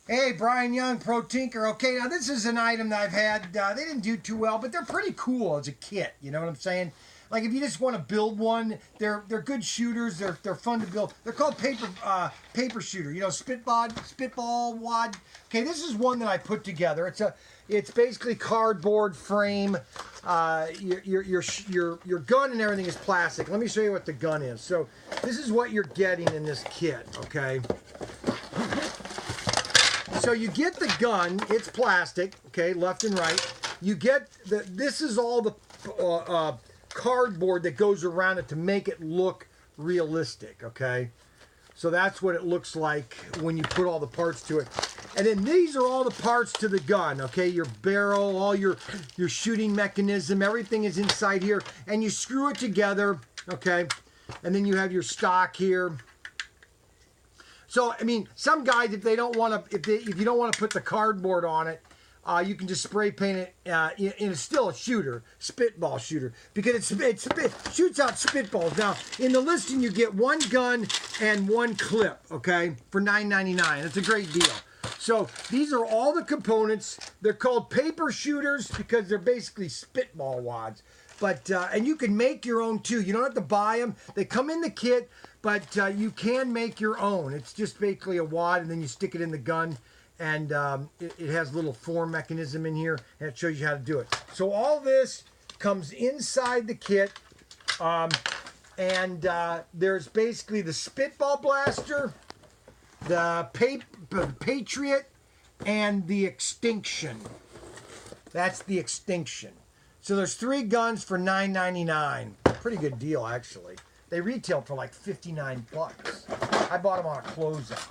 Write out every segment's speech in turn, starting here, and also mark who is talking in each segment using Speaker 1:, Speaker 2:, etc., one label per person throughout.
Speaker 1: Hey, Brian Young, Pro Tinker. Okay, now this is an item that I've had. They didn't do too well, but they're pretty cool as a kit. You know what I'm saying? Like if you just want to build one, they're good shooters. They're fun to build. They're called paper shooter. You know, spitball wad. Okay, this is one that I put together. It's basically cardboard frame. Your gun and everything is plastic. Let me show you what the gun is. So this is what you're getting in this kit. Okay. So you get the gun, it's plastic, okay, left and right. You get this is all the cardboard that goes around it to make it look realistic, okay? So that's what it looks like when you put all the parts to it. And then these are all the parts to the gun, okay? Your barrel, all your shooting mechanism, everything is inside here. And you screw it together, okay? And then you have your stock here. So, I mean, some guys, if they don't want to, if you don't want to put the cardboard on it, you can just spray paint it in still a shooter, spitball shooter, because it shoots out spitballs. Now, in the listing, you get one gun and one clip, okay, for $9.99. It's a great deal. So these are all the components. They're called paper shooters because they're basically spitball wads. But and you can make your own too. You don't have to buy them. They come in the kit, but you can make your own. It's just basically a wad, and then you stick it in the gun, and it has a little form mechanism in here, and it shows you how to do it. So all this comes inside the kit, and there's basically the spitball blaster, the Patriot, and the Extinction. That's the Extinction. So there's 3 guns for $9.99. Pretty good deal, actually. They retail for like 59 bucks. I bought them on a closeout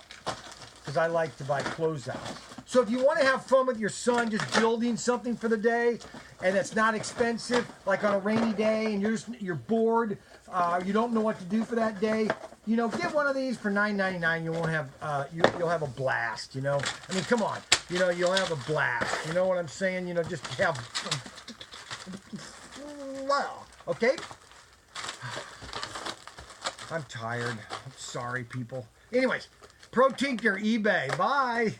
Speaker 1: because I like to buy closeouts. So if you want to have fun with your son just building something for the day and it's not expensive, like on a rainy day and you're bored, you don't know what to do for that day, you know, get one of these for $9.99. You won't have you'll have a blast, you know. I mean, come on, you know, you'll have a blast. You know what I'm saying? You know, just have. Wow. Okay. I'm tired. I'm sorry, people. Anyways, Pro Tinker, eBay. Bye.